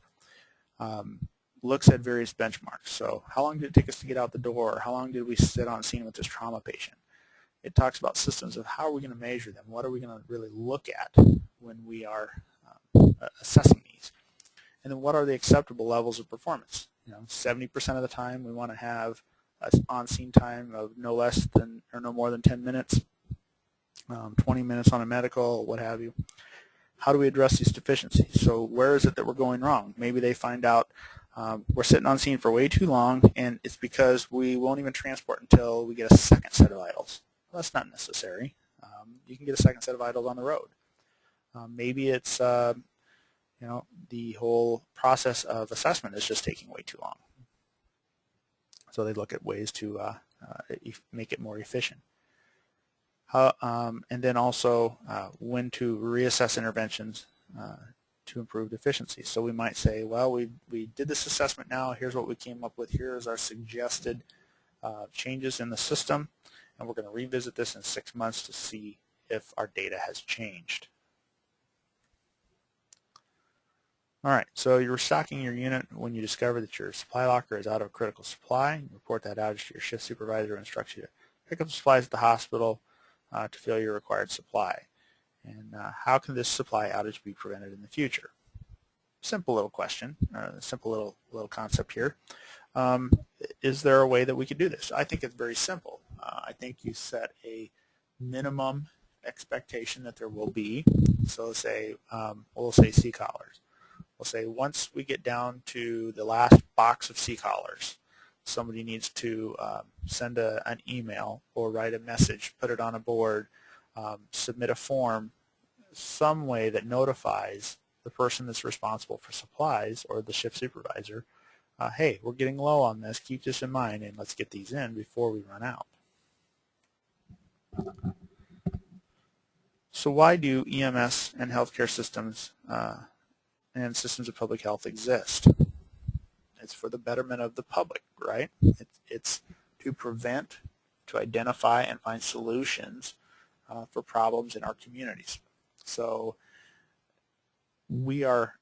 looks at various benchmarks. So how long did it take us to get out the door? How long did we sit on scene with this trauma patient? It talks about systems of how are we going to measure them? What are we going to really look at when we are assessing these? And then what are the acceptable levels of performance? 70% of the time we want to have an on-scene time of no less than or no more than 10 minutes, 20 minutes on a medical, what have you. How do we address these deficiencies? So where is it that we're going wrong? Maybe they find out we're sitting on scene for way too long, and it's because we won't even transport until we get a second set of vitals. Well, that's not necessary. You can get a second set of vitals on the road. Maybe it's the whole process of assessment is just taking way too long. So they look at ways to make it more efficient. And then also when to reassess interventions to improve efficiency. So we might say, well, we did this assessment now. Here's what we came up with. Here's our suggested changes in the system. And we're going to revisit this in 6 months to see if our data has changed. All right, so you're restocking your unit when you discover that your supply locker is out of critical supply. You report that outage to your shift supervisor and instructs you to pick up the supplies at the hospital to fill your required supply. And how can this supply outage be prevented in the future? Simple little question, simple little concept here. Is there a way that we could do this? I think it's very simple. I think you set a minimum expectation that there will be. So say we'll say C-collars. We'll say once we get down to the last box of C-collars, somebody needs to send an email or write a message, put it on a board, submit a form, some way that notifies the person that's responsible for supplies or the shift supervisor, hey, we're getting low on this, keep this in mind, and let's get these in before we run out. So why do EMS and healthcare systems and systems of public health exist? It's for the betterment of the public, right? It's to prevent, to identify and find solutions for problems in our communities. So we are,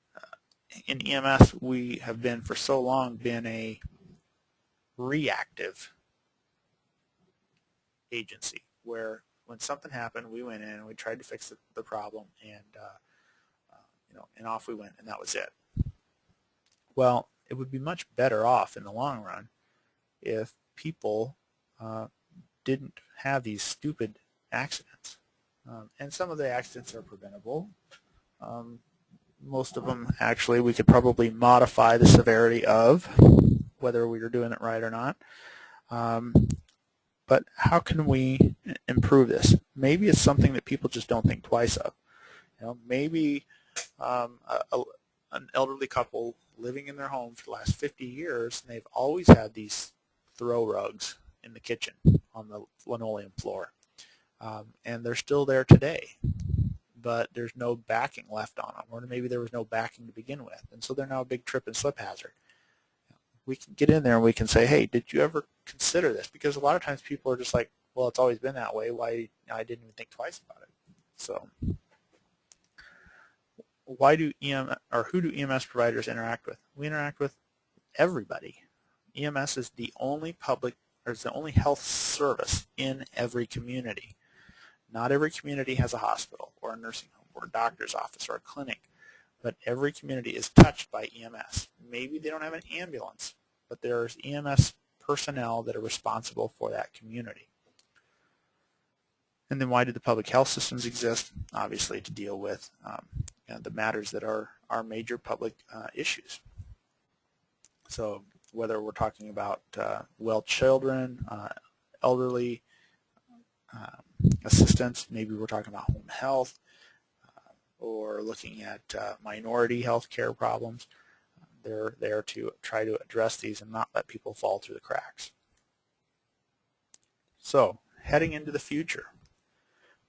in EMS, we have been for so long been a reactive agency where when something happened, we went in and we tried to fix the problem, and and off we went, and that was it. Well, it would be much better off in the long run if people didn't have these stupid accidents. And some of the accidents are preventable. Most of them, actually, we could probably modify the severity of, whether we were doing it right or not. But how can we improve this? Maybe it's something that people just don't think twice of. Maybe an elderly couple living in their home for the last 50 years, and they've always had these throw rugs in the kitchen on the linoleum floor. And they're still there today, but there's no backing left on them, or maybe there was no backing to begin with, and so they're now a big trip and slip hazard. We can get in there and we can say, hey, did you ever consider this? Because a lot of times people are just like, well, it's always been that way. Why? I didn't even think twice about it. So why do who do EMS providers interact with? We interact with everybody. EMS is the only health service in every community. Not every community has a hospital or a nursing home or a doctor's office or a clinic, but every community is touched by EMS. Maybe they don't have an ambulance, but there's EMS personnel that are responsible for that community. And then why do the public health systems exist? Obviously to deal with the matters that are major public issues. So whether we're talking about well children, elderly assistance, maybe we're talking about home health, or looking at minority health care problems. They're there to try to address these and not let people fall through the cracks. So heading into the future,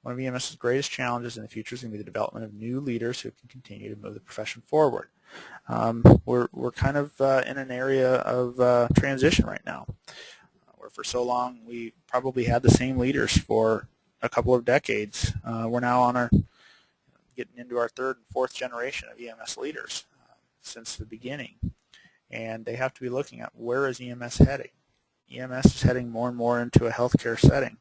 one of EMS's greatest challenges in the future is going to be the development of new leaders who can continue to move the profession forward. We're kind of in an area of transition right now, where for so long we probably had the same leaders for a couple of decades. We're now on getting into our third and fourth generation of EMS leaders since the beginning, and they have to be looking at where is EMS heading. EMS is heading more and more into a healthcare setting.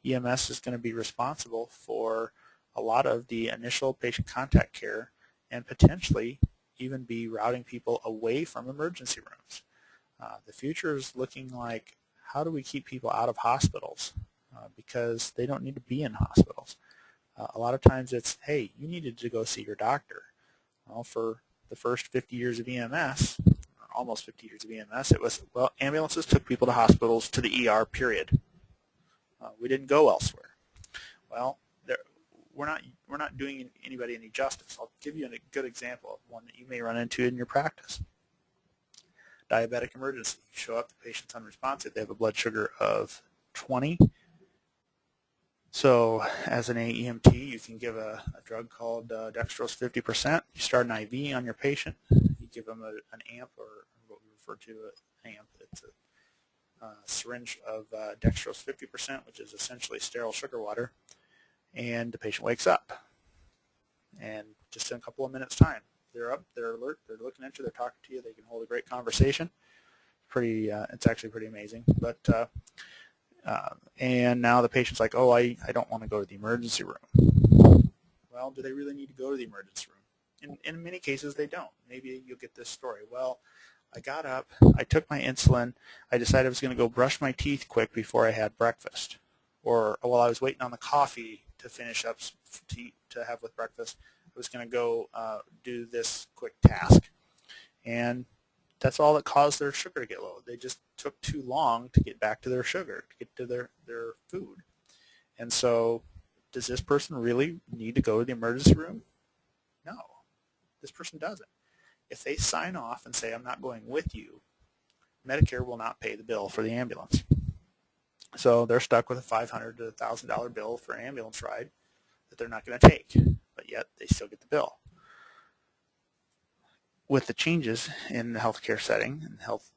EMS is going to be responsible for a lot of the initial patient contact care and potentially even be routing people away from emergency rooms. The future is looking like, how do we keep people out of hospitals? Because they don't need to be in hospitals. A lot of times it's, hey, you needed to go see your doctor. Well, for the first 50 years of EMS, or almost 50 years of EMS, it was, well, ambulances took people to hospitals, to the ER, period. We didn't go elsewhere. Well, we're not doing anybody any justice. I'll give you a good example of one that you may run into in your practice. Diabetic emergency. You show up, the patient's unresponsive. They have a blood sugar of 20. So as an AEMT, you can give a drug called dextrose 50%. You start an IV on your patient. You give them an amp, or what we refer to as an amp. It's a syringe of dextrose 50%, which is essentially sterile sugar water, and the patient wakes up. And just in a couple of minutes' time, they're up, they're alert, they're looking at you, they're talking to you, they can hold a great conversation. It's actually pretty amazing. But and now the patient's like, oh, I don't want to go to the emergency room. Well, do they really need to go to the emergency room? In many cases, they don't. Maybe you'll get this story. Well, I got up, I took my insulin, I decided I was going to go brush my teeth quick before I had breakfast. Or while I was waiting on the coffee to finish up to have with breakfast, I was going to go do this quick task. And that's all that caused their sugar to get low. They just took too long to get back to their sugar, to get to their food. And so does this person really need to go to the emergency room? No, this person doesn't. If they sign off and say, I'm not going with you, Medicare will not pay the bill for the ambulance. So they're stuck with a $500 to $1,000 bill for an ambulance ride that they're not going to take, but yet they still get the bill. With the changes in the healthcare setting and health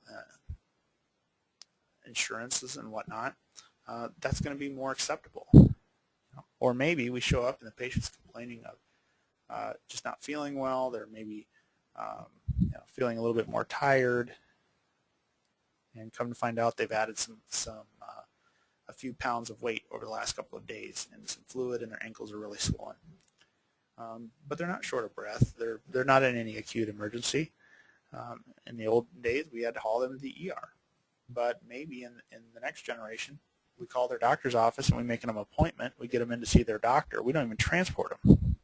insurances and whatnot, that's going to be more acceptable. Or maybe we show up and the patient's complaining of just not feeling well. They're maybe feeling a little bit more tired, and come to find out they've added a few pounds of weight over the last couple of days and some fluid, and their ankles are really swollen. But they're not short of breath. They're not in any acute emergency. In the old days, we had to haul them to the ER. But maybe in the next generation, we call their doctor's office and we make them an appointment. We get them in to see their doctor. We don't even transport them.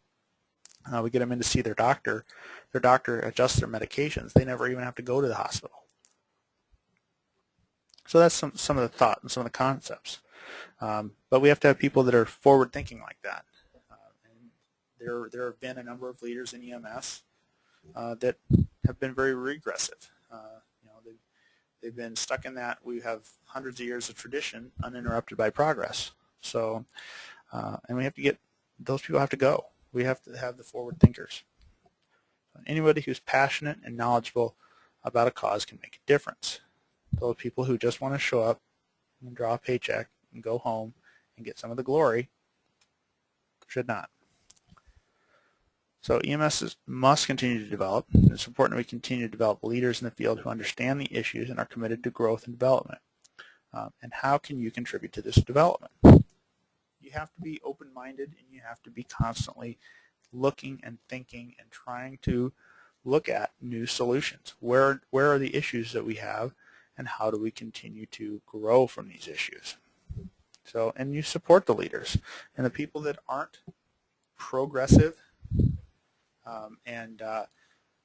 We get them in to see their doctor. Their doctor adjusts their medications. They never even have to go to the hospital. So that's some of the thought and some of the concepts. But we have to have people that are forward-thinking like that. And there have been a number of leaders in EMS that have been very regressive. They've been stuck in that. We have hundreds of years of tradition uninterrupted by progress. So, and we have to get, those people have to go. We have to have the forward thinkers. Anybody who's passionate and knowledgeable about a cause can make a difference. Those people who just want to show up and draw a paycheck and go home and get some of the glory should not. So EMS must continue to develop. It's important that we continue to develop leaders in the field who understand the issues and are committed to growth and development. And how can you contribute to this development? You have to be open-minded, and you have to be constantly looking and thinking and trying to look at new solutions. Where are the issues that we have, and how do we continue to grow from these issues? So, and you support the leaders and the people that aren't progressive and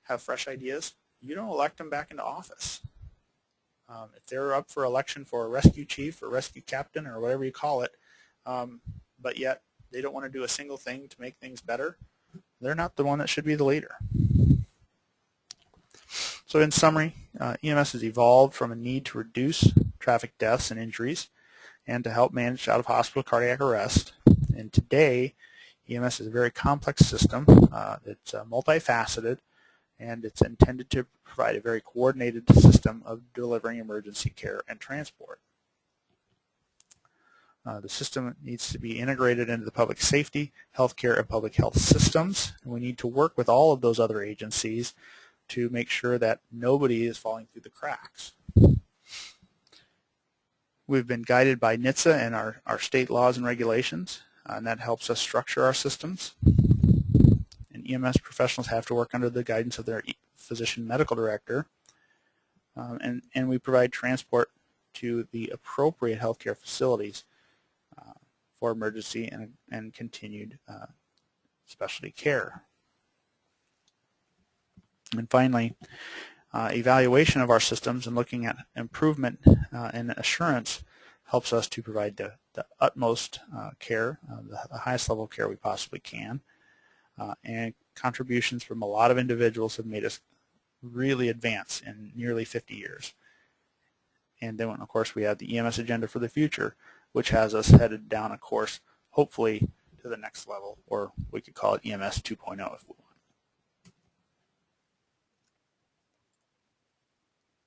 have fresh ideas. You don't elect them back into office. If they're up for election for a rescue chief or rescue captain or whatever you call it, but yet they don't want to do a single thing to make things better, they're not the one that should be the leader. So in summary, EMS has evolved from a need to reduce traffic deaths and injuries and to help manage out-of-hospital cardiac arrest. And today, EMS is a very complex system that's multifaceted, and it's intended to provide a very coordinated system of delivering emergency care and transport. The system needs to be integrated into the public safety, healthcare, and public health systems. And we need to work with all of those other agencies to make sure that nobody is falling through the cracks. We've been guided by NHTSA and our state laws and regulations, and that helps us structure our systems. And EMS professionals have to work under the guidance of their physician medical director, and we provide transport to the appropriate healthcare facilities for emergency and continued specialty care. And finally, evaluation of our systems and looking at improvement and assurance helps us to provide the utmost care, the highest level of care we possibly can. And contributions from a lot of individuals have made us really advance in nearly 50 years. And then, of course, we have the EMS agenda for the future, which has us headed down a course, hopefully, to the next level, or we could call it EMS 2.0